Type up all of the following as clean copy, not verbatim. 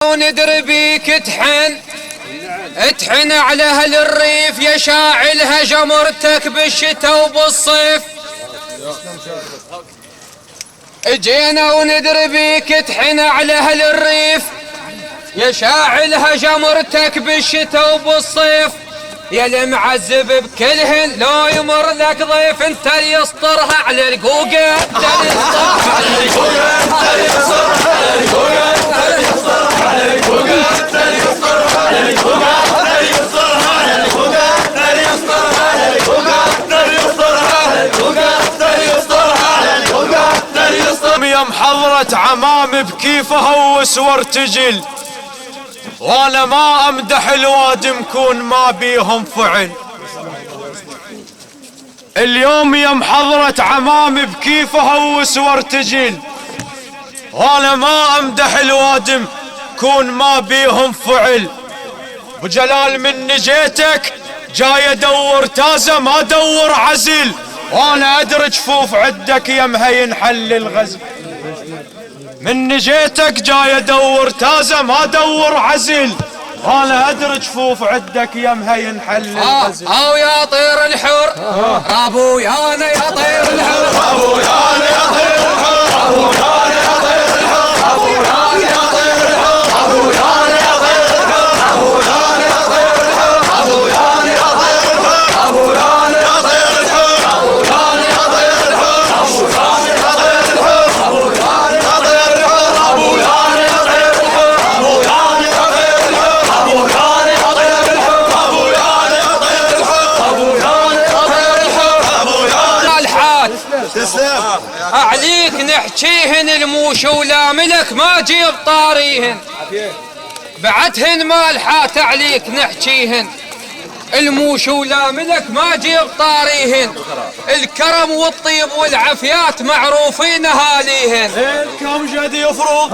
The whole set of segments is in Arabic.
وندري بيك تحن على اهل الريف يا شاعلها جمرتك بالشتاء وبالصيف. اجينا وندري بيك تحن على اهل الريف يا شاعلها جمرتك بالشتاء وبالصيف. يا المعذب بكلهن لو يمر لك ضيف انت اللي يسطرها على القوقه انت اللي يسطرها على القوقه انت اللي يسطرها على القوقه انت اللي يسطرها على القوقه انت اللي يسطرها على القوقه انت اللي يسطرها على القوقه انت اللي يسطرها على القوقه انت اللي يسطرها على القوقه انت اللي يسطرها على القوقه انت اللي يسطرها. يا محضرة عمام بكيفها وارتجل وانا ما امدح الواد مكون ما بيهم فعل. اليوم يا محضرة عمام بكيفها وارتجل وانا ما امدح الواد مكون ما بيهم فعل. ابو جلال من نجيتك جاي ادور تازه ما ادور عزل وانا ادري جفوف عدك يا مهين حل الغزل. من نجيتك جاي ادور تازه ما ادور عزل وانا ادري جفوف عدك يا مهين حل الغزل. يا طير الحر ابو يانا يا طير الحر ابو يانا يا طير الحر ابو يانا يا طير الحر ابو يانا يا طير الحر ابو يانا يا طير الحر ابو يانا يا طير الحر ابو يانا يا طير الحر ابو يانا يا طير الحر ابو يانا يا طير الحر ابو يانا يا طير الحر ابو يانا يا طير الحر ابو يانا يا طير الحر ابو يانا يا طير الحر ابو يانا يا طير الحر ابو يانا يا طير الحر ابو يانا يا طير الحر ابو يانا الحال. تسلم اعليك نحكيهن الموش ولا ملك ما جيب طاريهن بعدهن مالحات عليك نحكيهن الموش ولا ملك ما جيب طاريهن. الكرم والطيب والعافيات معروفين اهاليهن. كم جد يفرض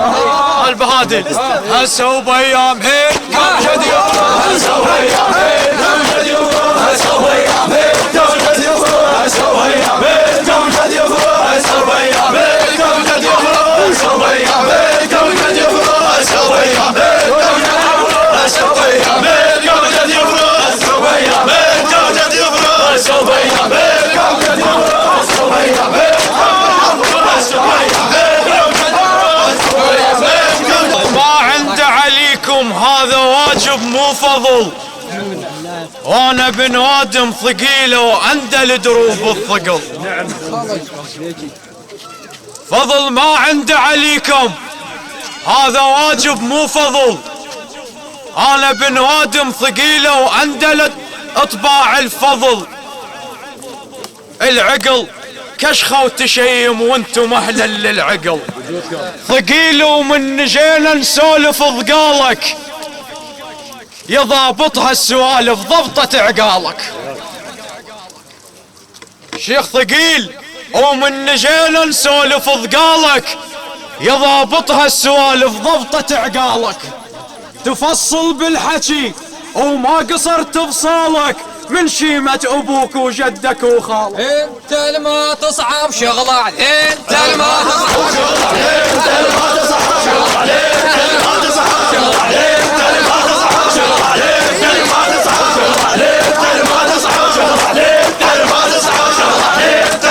البهادل هسه وبيامهن كم جد يفرض هسه وبيامهن كم جد يفرض هسه وبيامهن كم جد يفرض هسه وبيامهن كم جد يفرض هسه وبيامهن كم جد يفرض هسه وبيامهن كم جد يفرض هسه وبيامهن كم جد يفرض هسه وبيامهن كم جد يفرض هسه وبيامهن كم جد يفرض هسه وبيامهن كم جد يفرض هسه وبيامهن ما عند عليكم هذا واجب مو فضل وانا بن ادم ثقيله واندل دروب الثقل. فضل ما عند عليكم هذا واجب مو فضل انا بن ادم ثقيله واندل اطباع الفضل. العقل كشخه وتشيم وانتم اهلا للعقل ثقيل ومن نجينا نسولف ضقالك يا ضابطها السوالف ضبطة عقالك. شيخ ثقيل ومن نجينا نسولف ضقالك يا ضابطها السوالف ضبطة عقالك. تفصل بالحكي وما قصرت بصالك من شيمة ابوك وجدك وخالك. انت الما تصعب شغل عليك انت الما تصعب شغل عليك انت الما تصعب شغل عليك انت الما تصعب شغل عليك انت الما تصعب شغل عليك انت الما تصعب شغل عليك انت الما تصعب شغل عليك انت الما تصعب شغل عليك انت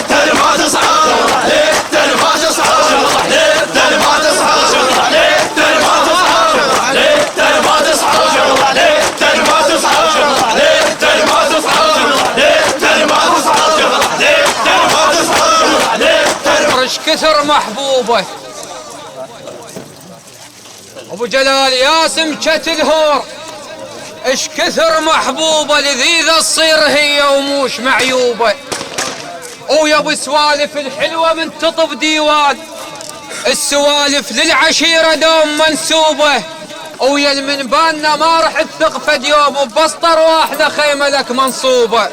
الما تصعب شغل عليك انت الما تصعب شغل عليك انت الما تصعب شغل عليك انت الما تصعب شغل عليك انت الما تصعب شغل عليك انت الما تصعب شغل عليك انت الما تصعب شغل عليك انت الما تصعب شغل عليك انت الما تصعب شغل عليك انت الما تصعب شغل عليك. ايش كثر محبوبه ابو جلال يا سمكة الهور ايش كثر محبوبه لذيذه تصير هي وموش معيوبه. ويا ابو سوالف الحلوه من تطب ديوان السوالف للعشيره دوم منسوبه. ويا من بالنا ما راح تثق فد يوم وبسطر واحده خيمه لك منصوبه.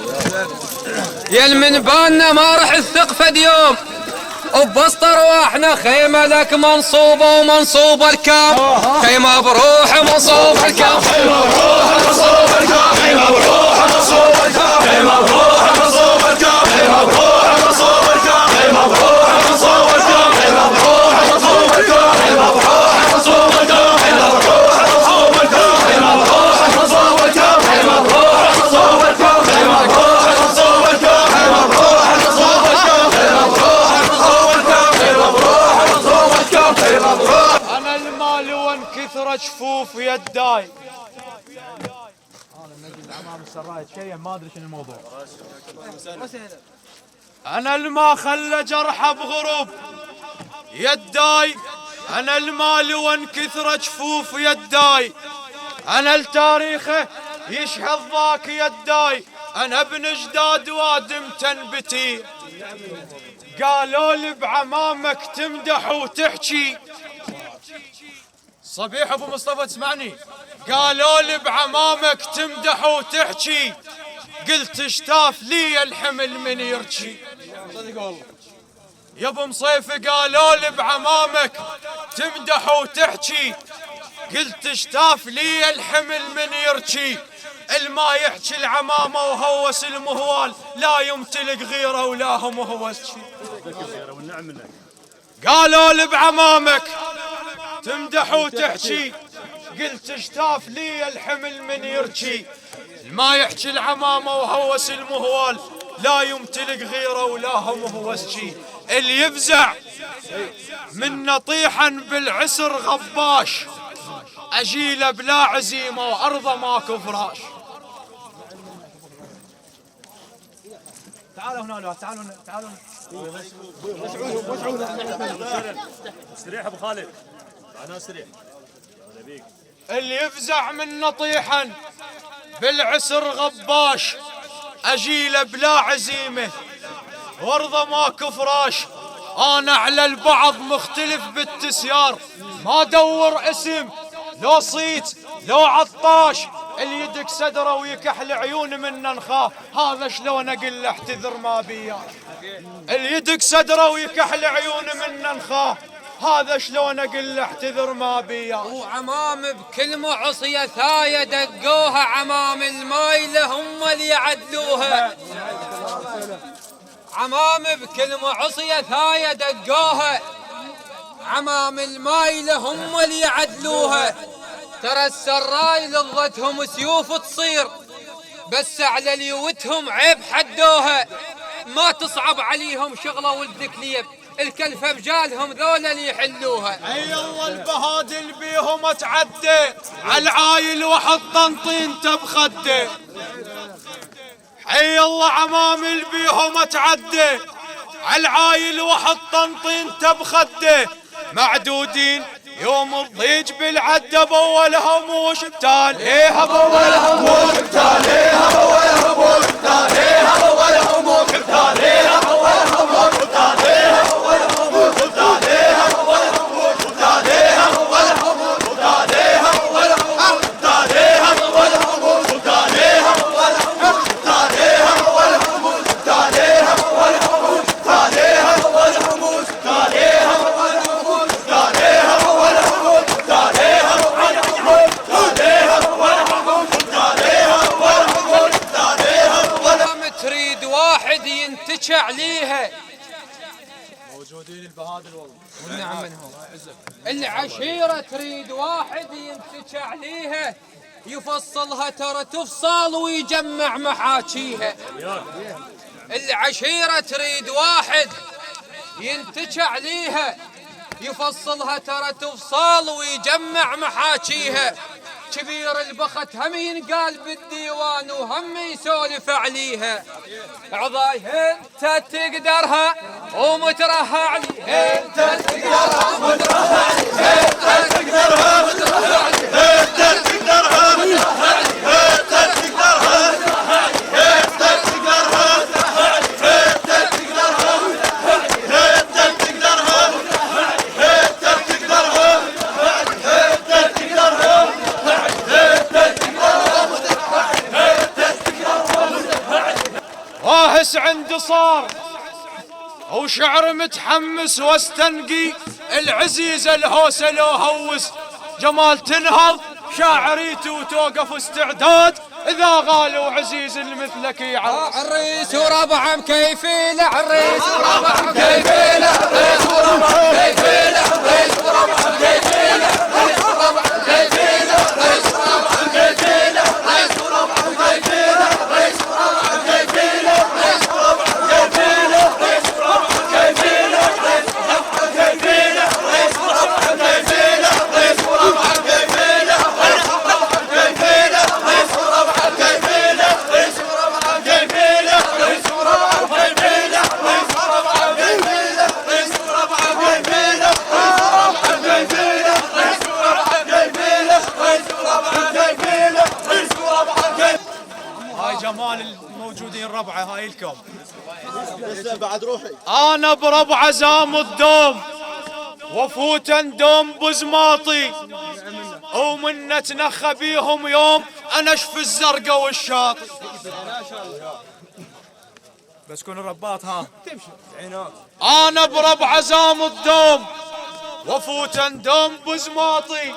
يا من بالنا ما راح تثق فد يوم وبسطر واحنا خيمه لك منصوبه ومنصوبه الكام خيمه بروح منصوبه الكام خيمه بروح منصوبه الكام خيمه بروح منصوبه الكام خيمه بروح منصوبه الكام خيمه بروح منصوبه الكام خيمه بروح منصوبه الكام خيمه بروح منصوبه الكام خيمه بروح المال وانكثر جفوف يداي. انا الما خلى جرحه بغروب يداي، انا المال وانكثر جفوف يداي، انا التاريخ يشهد ذاك يداي، انا ابن جداد وادم تنبتي. قالوا لي بعمامك تمدح وتحكي، صبيح ابو مصطفى تسمعني، قالوا لي بعمامك تمدح وتحكي، قلت اشتاف لي الحمل من يرجي. صدق والله يا ابو مصيف قالوا لي بعمامك تمدح وتحكي، قلت اشتاف لي الحمل من يرجي. الما يحكي العمامه وهوس المهوال، لا يمتلك غيره ولا هم هوس. قالوا لي بعمامك تمدح وتحكي، قلت اشتاف لي الحمل من يرجي. ما يحكي العمامه وهوس المهوال، لا يمتلك غيره ولا هم هوس شي. اللي يفزع من نطيحا بالعسر غباش، اجيله بلا عزيمه وارضه ماكو فراش. تعالوا هنا، تعالوا تعالوا استريح ابو خالد، انا استريح. اللي يفزع من نطيحا بالعسر غباش، اجيله بلا عزيمه وارضه ماكو فراش. انا على البعض مختلف بالتسيار، ما دور اسم لو صيت لو عطاش. اللي يدك صدره ويكحل عيون منا نخاف، هذا شلون اقول له احتذر ما بياش. اللي يدك صدره ويكحل عيون منا نخاف، هذا شلون اقول له احتذر ما بياش. وعمام بكل معصية ثاية دقوها، عمام المايلة هم اللي يعدلوها. عمام بكل معصية ثاية دقوها، عمام المايلة هم اللي يعدلوها. ترى السراي لضتهم سيوف تصير، بس على ليوتهم عيب حدوها. ما تصعب عليهم شغلة ولد كليب، الكلفة بجالهم ذولا اللي يحلوها. اي الله البهادل بيهم تعدي، عالعايل واحد طنطين تبخده. حي الله عمامل بيهم تعدي، عالعايل واحد طنطين تبخده. معدودين يوم الضيج بالعدة بولها موش بتاليها بولها موش بتاليها بولها موش بتاليها بولها موش بتاليها بولها موش بتاليها بولها موش بتاليها بولها موش بتاليها بولها موش بتاليها بولها موش بتاليها بولها موش بتاليها بولها موش بتاليها بولها موش بتاليها بولها موش بتاليها بولها موش بتاليها تريد واحد ينتج عليها. موجودين البهادل والله والنعم منهم. العشيرة تريد واحد ينتج عليها، يفصلها ترى تفصل ويجمع محاكيها. العشيرة تريد واحد ينتج عليها، يفصلها ترى تفصل ويجمع محاكيها. كبير البخت هم ينقال بالديوان وهم يسولف عليها. عضايها انت تقدرها ومترها عليها، انت تقدرها ومترها عليها، انت تقدرها ومترها عليها، انت تقدرها ومترها عليها، انت تقدرها ومترها عليها، انت تقدرها ومترها عليها، انت تقدرها ومترها عليها، انت تقدرها ومترها عليها، انت تقدرها ومترها عليها، انت تقدرها. واهس عندي صار وشعر متحمس واستنقي، العزيز الهوسه لو هوس جمال تنهض شاعريتي وتوقف استعداد، اذا غالوا عزيز مثلك يعرس. عريس وربعه مكيفيله، عريس وربعه مكيفيله، عريس وربعه مكيفيله، عريس وربعه مكيفيله، عريس وربعه مكيفيله، عريس وربعه مكيفيله، عريس وربعه مكيفيله، عريس وربعه مكيفيله، عريس وربعه مكيفيله، عريس وربعه مكيفيله، عريس وربعه مكيفيله، عريس وربعه مكيفيله، عريس وربعه موجودين ربعه هاي الكم. بعد روحي انا بربع زام الدوم وفوت اندوم بزماطي ومن تنخى بيهم يوم انا اشفي الزرقة والشاطئ. بس كون الرباط ها تمشي عينات. انا بربع زام الدوم وفوت اندوم بزماطي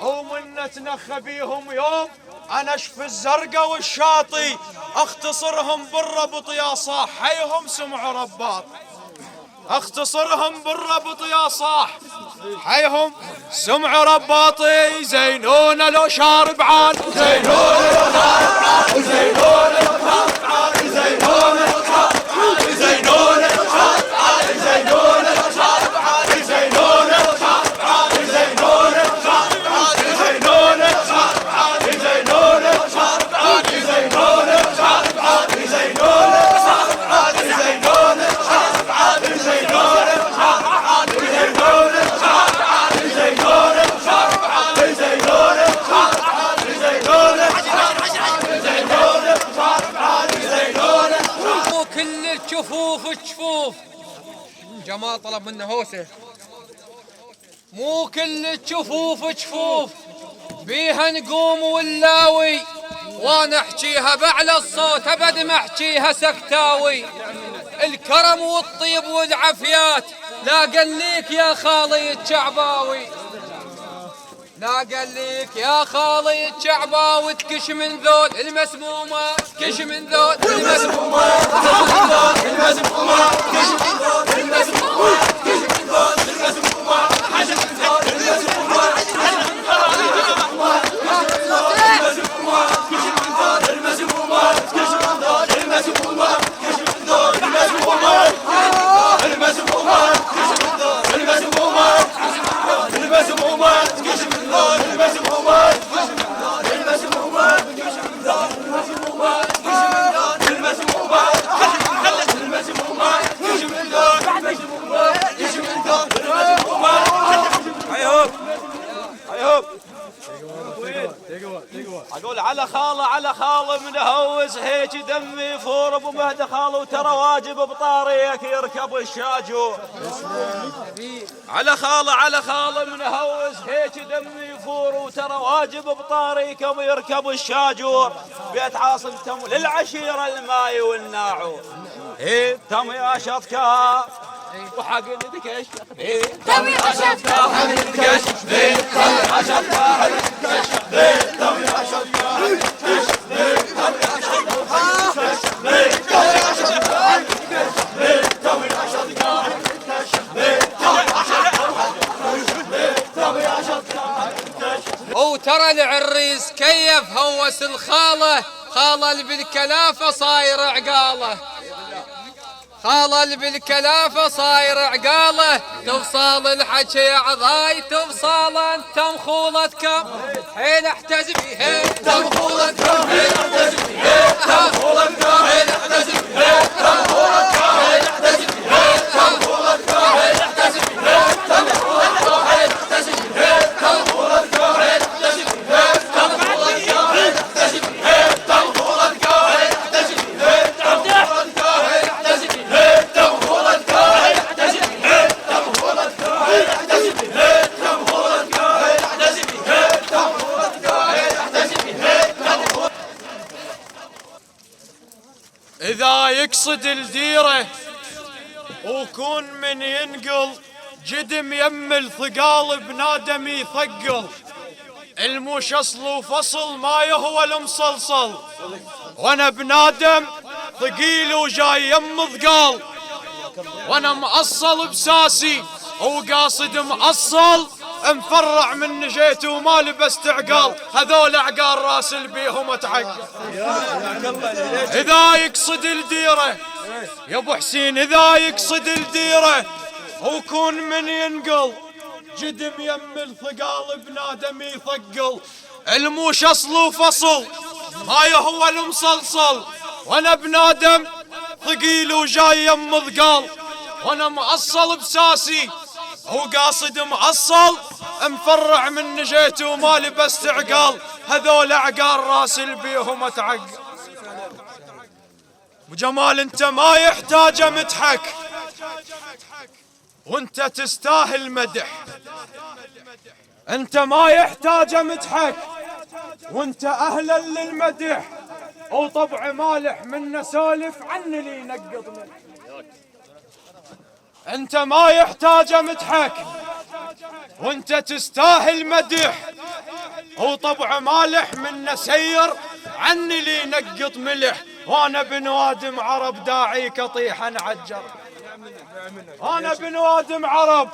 ومن تنخى بيهم يوم انا اشفي الزرقة والشاطئ. اختصرهم بالربط يا صاح حيهم سمعوا رباط. اختصرهم بالربط يا صاح حيهم سمعوا رباطي. زينونا لو شارب عان زينونا لو شارب عان زينونا لو شارب عان زينونا لو شارب عان زينونا لو شارب عان زينونا لو شارب عان زينونا لو شارب عان زينونا لو شارب عان زينونا لو شارب عان زينونا لو شارب عان زينونا لو شارب عان زينونا لو شارب عان زينونا لو شارب عان زينونا كل الجفوف الجفوف. جمال طلب منه هوسه. مو كل الجفوف جفوف بيها نقوم ونلاوي وانا احكيها باعلى الصوت ابد ما احكيها سكتاوي. الكرم والطيب والعافيات لا قال ليك يا خالي الشعباوي. لا قال ليك يا خالي الشعباوي تكش من ذول المسمومات كش من ذول المسمومات المسمومات كش من ذول المسمومات كش من ذول المسمومات حشد من ذول المسمومات حشد من ذول المسمومات كش من ذول المسمومات كش من ذول المسمومات كش من ذول المسمومات المسمومات كش من ذول المسمومات المسمومات كش من ذول المسمومات كش من ذول المسمومات كش من ذول المسمومات كش من ذول المسمومات المسمومات كش من ذول المسمومات كش من ذول المسمومات. ايوب ايوب اقول على خاله منهوس هيك دمي يفور ابو مهدي خاله وترى واجب بطاريك يركب الشاجور. على خاله منهوس هيك دمي يفور وترى واجب بطاريكم يركب الشاجور. بيت عاصم تم للعشيره الماي والناعور. تم يا شطكا وحق الدكش تم يا شطكا حق الدكش تم يا شطكا حق الدكش تم يا شطكا حق الدكش تم يا شطكا حق الدكش تم يا شطكا حق الدكش تم يا شطكا حق الدكش. وترى العريس كيف هوس الخاله خاله اللي بالكلافه صاير عقاله. خاله اللي بالكلافه صاير عقاله. تفصال الحكي عضاي تفصال انت مخولتكم حين احتز بيها تمخولتكم حين احتز بيها تمخولتكم حين احتز بيها تمخولتكم حين احتز بيها تمخولتكم حين احتز بيها تمخولتكم حين احتز بيها تمخولتكم حين احتز بيها تمخولتكم حين احتز بيها تمخولتكم حين احتز بيها تمخولتكم حين احتز بيها تمخولتكم حين احتز بيها تمخولتكم حين احتز بيها تمخولتكم حين احتز بيها تمخولتكم حين احتز بيها. إذا يقصد الديرة وكون من ينقل جدم يم الثقال بنادم يثقل. الموش أصل وفصل ما يهوى المصلصل وانا بنادم ثقيل وجاي يم ثقال. وانا مأصل بساسي وقاصد مأصل مفرع من نجيت وما لبست عقال. هذول عقال راس البيهم اتعقل. اذا يقصد الديرة يا ابو حسين اذا يقصد الديرة وكون من ينقل جدم يم الثقال بنادم يثقل. الموش اصل وفصل ما يهوى المصلصل وانا بنادم ثقيل وجاي يم ثقال. وانا مأصل بساسي وقاصد مأصل مفرع من نجيت وما لبست عقال. هذول عقال راس البيهم اتعقل. ابو جمال انت ما يحتاج مدحك، وانت تستاهل مدح. انت ما يحتاج مدحك، وانت اهلا للمدح، وطبع مالح من سولف عني لي نقط منه. انت ما يحتاج مدحك، وانت تستاهل مدح، وطبع مالح من سير عني لي نقط ملح. وانا بن وادم عرب داعيك طيحا عجر، انا بن وادم عرب،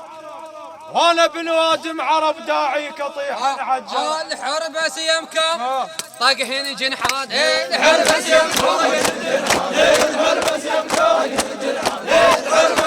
وانا بن وادم عرب داعيك طيحا عجر. الحرب سيمكم طاقهن جنحان، الحرب سيمكم، الحرب سيمكم، الحرب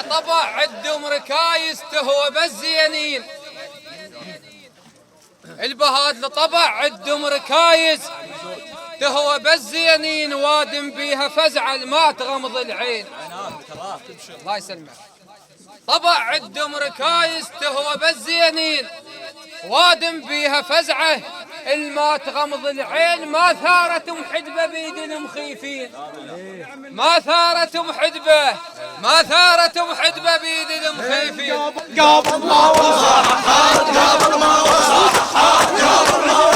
طبع عدهم ركايز تهوى بالزينين، البهاد لطبع عدهم ركايز تهوى بالزينين، وادم بيها فزعة ما تغمض العين. الله يسلمك. طبع عدهم ركايز تهوى بالزينين، وادم بيها فزعة الما تغمض العين. ما ثارت محدبة بيد المخيفين، ما ثارت محدبة، ما ثارت محدبة بيد المخيفين. قبل ما وصح، قبل ما وصح، قبل ما